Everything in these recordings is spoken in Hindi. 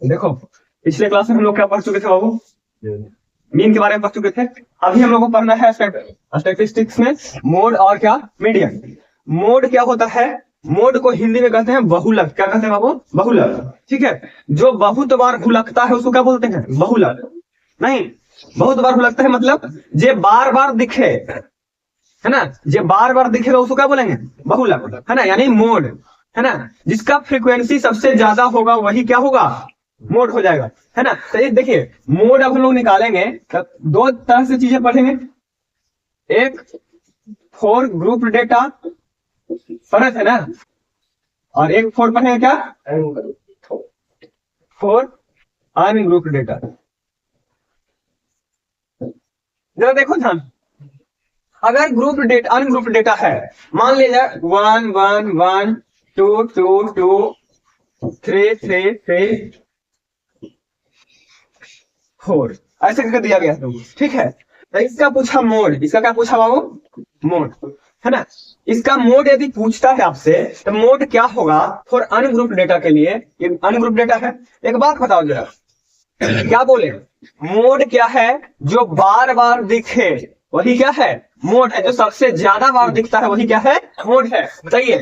देखो पिछले क्लास में हम लोग क्या पढ़ चुके थे बाबू, मीन के बारे में पढ़ चुके थे। अभी हम लोग को पढ़ना है स्टैटिस्टिक्स में मोड और क्या मीडियन। मोड क्या होता है, मोड को हिंदी में कहते हैं बहुलक। क्या कहते हैं बाबू, बहुलक। ठीक है, जो बहुत बार भुलकता है उसको क्या बोलते हैं, बहुलक। नहीं, बहुत बार भुलकता है मतलब जे बार बार दिखे, है ना, जे बार बार दिखेगा उसको क्या बोलेंगे, बहुलक, है ना, यानी मोड, है ना। जिसका फ्रीक्वेंसी सबसे ज्यादा होगा वही क्या होगा, मोड हो जाएगा, है ना। तो ये देखिए मोड अब हम लोग निकालेंगे तो दो तरह से चीजें पढ़ेंगे। एक फॉर ग्रुप डेटा, फर्क है ना, और एक फॉर पढ़ेंगे क्या, फॉर अनग्रुप डेटा। जरा देखो ध्यान, अगर ग्रुप डेटा अनग्रुप डेटा है, मान लीजिए 1 1 1 2 2 2 3 3 3 4 ऐसे करके दिया गया है, ठीक है। तो इसका पूछा मोड, इसका क्या पूछा बाबू, मोड, है ना। इसका मोड यदि पूछता है आपसे तो मोड क्या होगा फॉर अनग्रुप डेटा के लिए, ये अनग्रुप डेटा है। एक बात बताओ जरा, क्या बोले, मोड क्या है, जो बार बार दिखे वही क्या है, मोड है। जो सबसे ज्यादा बार दिखता है वही क्या है, मोड है। बताइए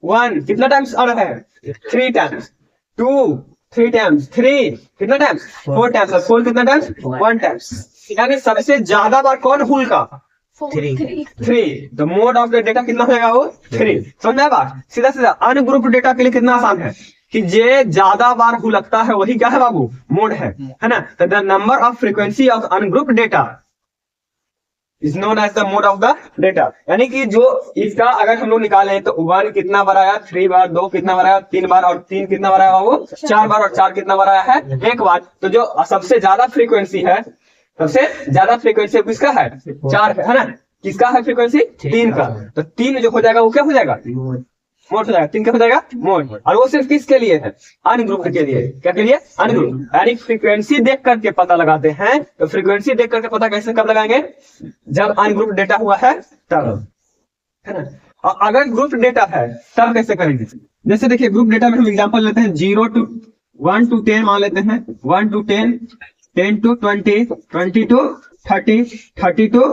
1 कितना टाइम्स आ रहा है, 3 टाइम्स, 2 3 टाइम्स, 3 कितना टाइम्स, 4 टाइम्स, और 4 कितना टाइम्स, 1 टाइम्स। यानी सबसे ज्यादा बार कौन हुल का, 3। The mode of the data कितना होगा वो, 3। समझ बात, सीधा सीधा। अनग्रुप डेटा के लिए कितना आसान है कि जे ज्यादा बार हुलकता है वही क्या है बाबू, मोड है ना। तो the number of frequency of ungroup data is known as the mode of the data. यानी कि जो इसका अगर हम लोग निकाले तो 1 कितना बार आया, 3 बार, 2 कितना बार आया, 3 बार, और 3 कितना बार आया वो 4 बार, और 4 कितना बार आया है, 1 बार। तो जो सबसे ज्यादा फ्रीक्वेंसी है, सबसे ज्यादा फ्रीक्वेंसी किसका है, 4 है ना। किसका है फ्रीक्वेंसी, 3 का। तो 3 जो हो जाएगा वो क्या हो जाएगा, मोड हो जाएगा। 3 क्या हो जाएगा, मोड। और वो सिर्फ किसके लिए है, अनग्रुप के लिए। क्या के लिए, अनग्रुप। यानी फ्रीक्वेंसी देख करके पता लगाते हैं। तो फ्रीक्वेंसी देख करके पता कैसे कब लगाएंगे, जब अनग्रुप डेटा हुआ है तब, है ना। और अगर ग्रुप डेटा है तब कैसे करेंगे, जैसे देखिए ग्रुप डेटा में हम एग्जांपल लेते हैं 0 to 1 to 10 मान लेते हैं, 1 to 10, 10 to 20, 20 to 30, 30 to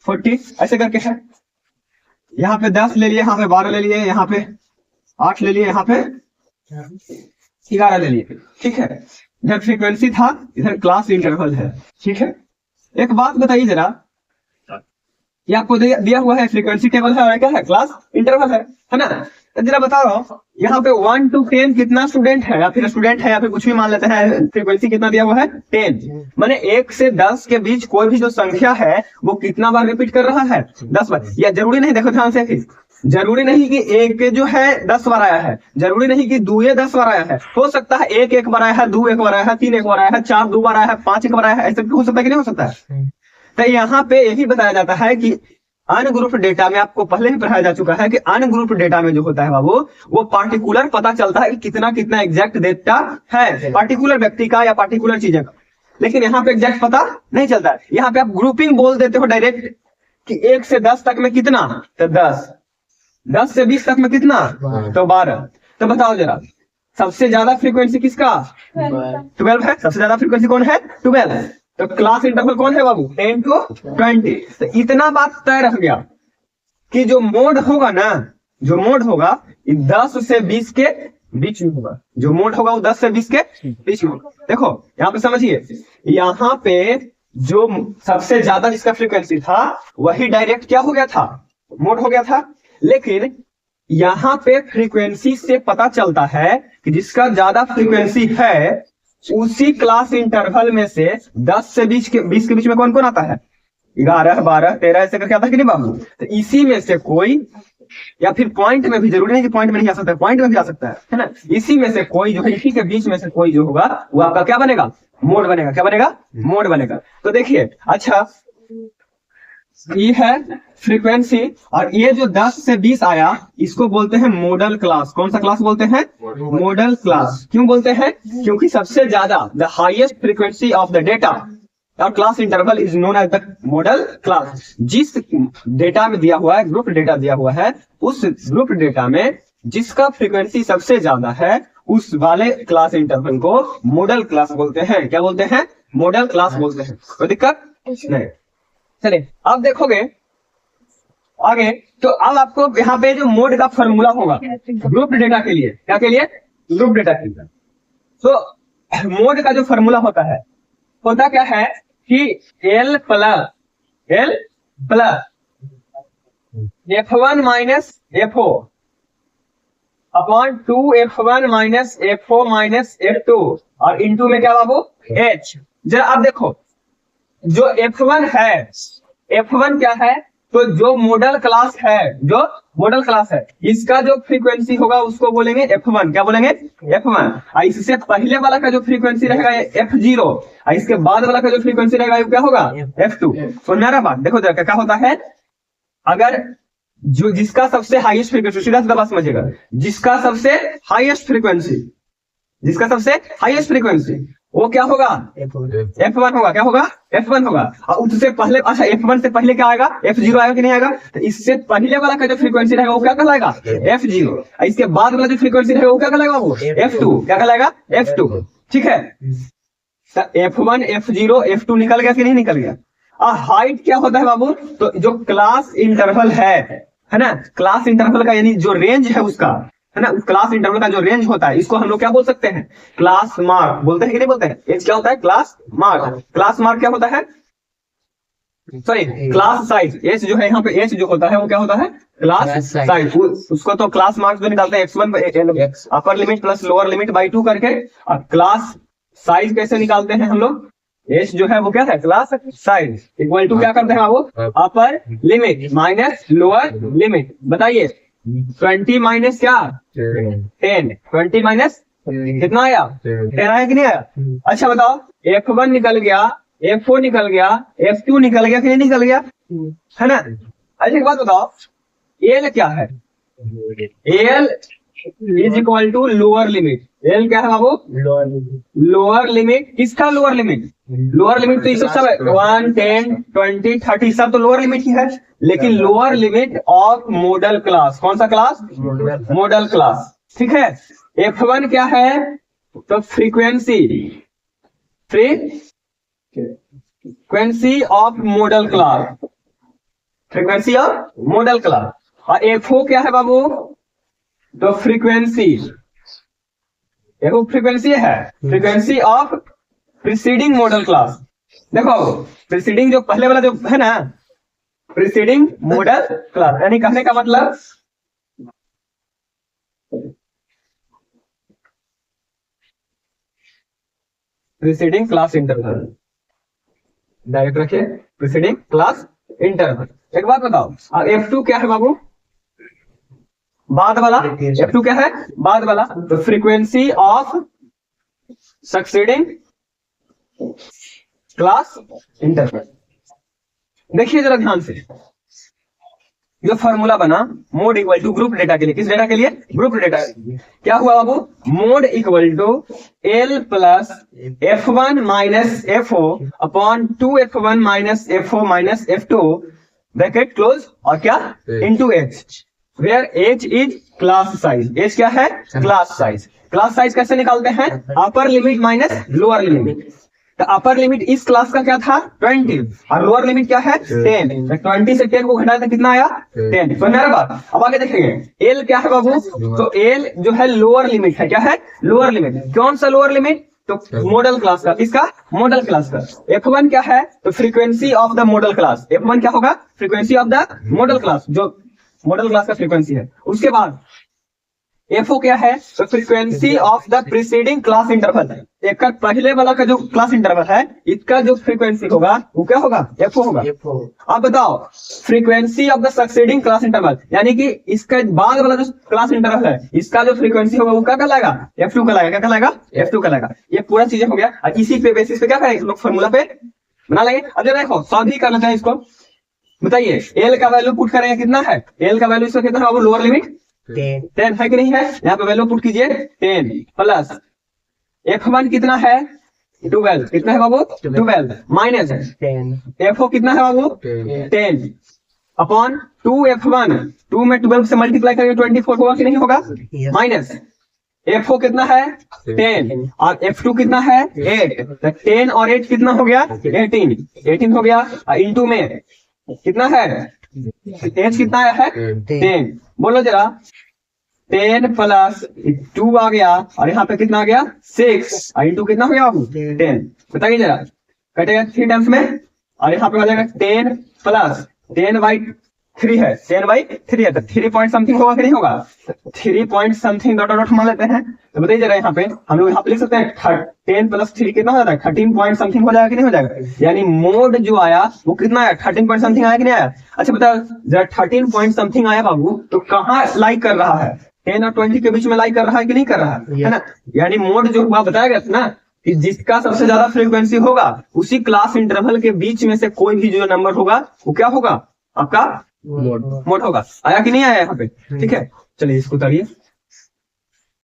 40 ऐसे करके है। यहाँ पे 10 ले लिए, यहाँ पे 12 ले लिए, यहाँ पे 8 ले लिए, यहाँ पे 11 ले लिए, ठीक है। इधर फ्रीक्वेंसी था, इधर क्लास इंटरवल है, ठीक है। एक बात बताइए जरा, ये आपको दिया हुआ है फ्रीक्वेंसी टेबल है और क्या है, क्लास इंटरवल है ना। तो जरा बता रहा हूँ यहाँ पे 1 to 10 कितना स्टूडेंट है, या फिर स्टूडेंट है, या फिर कुछ भी मान लेते हैं। फ्रीक्वेंसी कितना दिया हुआ है, 10। माने 1 से 10 के बीच कोई भी जो संख्या है वो कितना बार रिपीट कर रहा है, 10 बार। या जरूरी नहीं, देखो ध्यान से, जरूरी नहीं कि एक जो है 10 बार आया है, जरूरी नहीं कि 2 10 बार आया है। हो सकता है 1 1 बार आया है, 2 1 बार आया है, 3 1 बार आया है, 4 2 बार आया है, 5 1 बार आया है। ऐसा हो सकता है कि नहीं हो सकता है। तो यहाँ पे यही बताया जाता है कि अनग्रुप डेटा में, आपको पहले ही पढ़ाया जा चुका है कि अनग्रुप डेटा में जो होता है बाबू, वो पार्टिकुलर पता चलता है कि कितना कितना एग्जैक्ट डेटा है, पार्टिकुलर व्यक्ति का या पार्टिकुलर चीजें का। लेकिन यहाँ पे एग्जैक्ट पता नहीं चलता है। यहाँ पे आप ग्रुपिंग बोल देते हो डायरेक्ट कि 1 से 10 तक में कितना, तो 10, 10 से 20 तक में कितना, तो 12। तो बताओ जरा सबसे ज्यादा फ्रीक्वेंसी किसका, 12 है। सबसे ज्यादा फ्रीक्वेंसी कौन है, 12 है। तो क्लास इंटरवल कौन है बाबू, 10 to 20। तो इतना बात तय रह गया कि जो मोड होगा ना, जो मोड होगा 10 से 20 के बीच में होगा। जो मोड होगा वो 10 से 20 के बीच में होगा। देखो यहाँ पे समझिए, यहाँ पे जो सबसे ज्यादा जिसका फ्रीक्वेंसी था वही डायरेक्ट क्या हो गया था, मोड हो गया था। लेकिन यहाँ पे फ्रीक्वेंसी से पता चलता है कि जिसका ज्यादा फ्रीक्वेंसी है उसी क्लास इंटरवल में से 10 से 20 के बीच में कौन कौन आता है, 11 12 13 ऐसे करके आता है कि नहीं बाबू। तो इसी में से कोई, या फिर पॉइंट में भी, जरूरी नहीं कि पॉइंट में नहीं आ सकता है, पॉइंट में भी आ सकता है ना। इसी में से कोई जो है, इसी के बीच में से कोई जो होगा वो आपका क्या बनेगा, मोड बनेगा। क्या बनेगा, मोड बनेगा। तो देखिए, अच्छा ये है फ्रीक्वेंसी, और ये जो 10 से 20 आया इसको बोलते हैं मॉडल क्लास। कौन सा क्लास बोलते हैं, मॉडल क्लास। क्यों बोलते हैं, क्योंकि सबसे ज्यादा the highest frequency of the data or class interval is known as the modal class. जिस डेटा में दिया हुआ है, ग्रुप डेटा दिया हुआ है, उस ग्रुप डेटा में जिसका फ्रीक्वेंसी सबसे ज्यादा है उस वाले क्लास इंटरवल को मॉडल क्लास बोलते हैं। क्या बोलते हैं? मॉडल क्लास बोलते हैं। कोई दिक्कत नहीं। चलिए अब देखोगे आगे, तो अब आपको यहाँ पे जो मोड का फॉर्मूला होगा ग्रुप डेटा के लिए, क्या के लिए? ग्रुप डेटा के लिए। तो मोड का जो फॉर्मूला होता क्या है कि L plus F1 minus FO upon 2F1 minus FO minus F2 और इंटू में क्या बाबू? H। जरा आप देखो, जो F1 है, F1 क्या है? तो जो मॉडल क्लास है, इसका जो फ्रीक्वेंसी होगा उसको बोलेंगे F1। क्या बोलेंगे? F1। इससे पहले वाला का जो फ्रीक्वेंसी रहेगा F0 और इसके बाद वाला का जो फ्रीक्वेंसी रहेगा वो क्या होगा? F2। तो मेरा बात देखो जरा क्या होता है, अगर जो जिसका सबसे हाईएस्ट फ्रीक्वेंसी, सीधा सीधा बात समझिएगा, जिसका सबसे हाईएस्ट फ्रीक्वेंसी वो क्या होगा? F1 होगा। क्या होगा? F1 होगा। और उससे पहले, अच्छा F1 से पहले क्या आएगा? F0 आएगा कि नहीं आएगा? तो इससे पहले वाला का जो फ्रीक्वेंसी रहेगा वो क्या कहलाएगा? F0। इसके बाद वाला जो फ्रीक्वेंसी रहेगा वो क्या कहलाएगा? वो F2। क्या कहलाएगा? F2। ठीक है, तो F1 F0 F2 निकल गया कि नहीं निकल गया? हाइट क्या होता है बाबू? तो जो क्लास इंटरवल है ना, क्लास इंटरवल का यानी जो रेंज है उसका, है ना, क्लास इंटरवल का जो रेंज होता है इसको हम लोग क्या बोल सकते हैं? क्लास मार्क बोलते हैं कि नहीं बोलते हैं? एच क्या होता है? Class mark. क्लास मार्क क्या होता है? Sorry, class size. एच जो है यहाँ पे, एच जो होता है वो क्या होता है? Class size. उसको तो क्लास मार्क्स जो निकालते हैं x1 upper limit plus lower limit by 2 करके, और क्लास साइज कैसे निकालते हैं हम लोग? एच जो है वो क्या है? क्लास साइज इक्वल टू क्या करते हैं वो? Upper limit minus lower limit. बताइए 20 माइनस क्या? 10। 20 माइनस कितना आया? 10 आया कि नहीं आया? अच्छा बताओ, F1 निकल गया, F4 निकल गया, F2 निकल गया कि नहीं निकल गया? है ना। अच्छा एक बात बताओ, L क्या है? L is equal to lower limit. L क्या है बाबू? Lower limit. किसका लोअर लिमिट? लोअर लिमिट तो ये सब 1, 10, 20, 30 सब तो लोअर लिमिट ही है, लेकिन lower limit of model class. कौन सा क्लास? Model class. ठीक है। F1 क्या है? तो frequency of model class, frequency of model class. और F0 क्या है बाबू? तो फ्रीक्वेंसी है, frequency of preceding model class. देखो प्रीसीडिंग जो पहले वाला जो है ना, प्रीसीडिंग मॉडल क्लास, यानी कहने का मतलब प्रीसीडिंग क्लास इंटरवल। डायरेक्ट रखिए, प्रीसीडिंग क्लास इंटरवल। एक बात बताओ, F2 क्या है बाबू? बाद वाला। F2 क्या है? बाद वाला। तो frequency of succeeding class interval. देखिए जरा ध्यान से, जो फॉर्मूला बना mode equal to group data के लिए, किस डेटा के लिए? Group data. क्या हुआ बाबू? Mode equal to L plus F1 minus FO upon 2F1 minus FO minus F2 bracket close और क्या? Into H, where H is class size. H क्या है? Class size. क्लास साइज कैसे निकालते हैं? Upper limit minus lower limit. तो अपर लिमिट इस क्लास का क्या था? 20 और लोअर लिमिट क्या है? 10। 20 से 10 को घटाया तो कितना आया? 10। तो मेरा बात अब आगे देखेंगे। L क्या है बाबू? तो L जो है लोअर लिमिट है। क्या है? Lower limit. कौन सा लोअर लिमिट? तो मॉडल क्लास का। किसका? मॉडल क्लास का। F1 क्या है? तो frequency of the modal class. F1 क्या होगा? Frequency of the modal class, जो मॉडल क्लास का फ्रीक्वेंसी है। उसके बाद FO क्या है? तो frequency of the preceding class interval. एक पहले वाला का जो क्लास इंटरवल है, इसका जो फ्रीक्वेंसी होगा वो क्या होगा? FO होगा। अब बताओ frequency of the succeeding class interval, यानी कि इसका बाद वाला जो क्लास इंटरवल है, इसका जो फ्रीक्वेंसी होगा वो क्या कहलाएगा? F2 कहलाएगा। क्या कहलाएगा? F2 कहलाएगा। ये पूरा चीजें हो गया। और इसी पे बेसिस पे क्या करेंगे लोग? फॉर्मूला पे बना लेंगे। अब देखो सॉल्व ही कर लेते हैं इसको। बताइए L का वैल्यू पुट करेंगे, कितना है? L का वैल्यू इसका कितना है? लोअर लिमिट 10 है कि नहीं है? यहाँ पे वैल्यू पुट कीजिए 10 प्लस F1 कितना है? 12। कितना है बाबू? 12 माइनस 10। FO कितना है बाबू? 10 अपॉन 2F1। 2 में 12 से मल्टीप्लाई करेंगे 24 होगा कि नहीं होगा? माइनस F4 कितना है 10 और F2 कितना है 8, तो 10 और 8 कितना हो गया 18 हो गया। इंटू में कितना है एच कितना है 10, बोलो जरा 10 प्लस 2 आ गया और यहाँ पे कितना आ गया 6 और इंटू कितना हो गया बाबू 10, बताइए जरा कटेगा 3 टाइम्स में और यहाँ पे हो जाएगा 10 प्लस 10/3 है 10/3 है तो 3 पॉइंट समथिंग होगा कि नहीं होगा, 3 पॉइंट समथिंग डॉट डॉट मान लेते हैं। तो बताइए जरा यहाँ पे हम लोग यहाँ पे लिख सकते हैं 10 प्लस 3 कितना हो जाता है 13 पॉइंट समथिंग हो जाएगा कि नहीं हो जाएगा, यानी मोड जो आया वो कितना आया 13 पॉइंट समथिंग आया कि नहीं आया। अच्छा बताओ जरा 13 पॉइंट समथिंग आया बाबू तो कहाँ लाइक कर रहा है 10 और 20 के बीच में लाइक कर रहा है कि नहीं कर रहा है ना, यानी मोड जो हुआ बताया गया था ना कि जिसका सबसे ज्यादा फ्रीक्वेंसी होगा उसी क्लास इंटरवल के बीच में से कोई भी जो नंबर होगा वो क्या होगा आपका मोड होगा। आया कि नहीं आया यहाँ पे, ठीक है चलिए इसको उतारिए।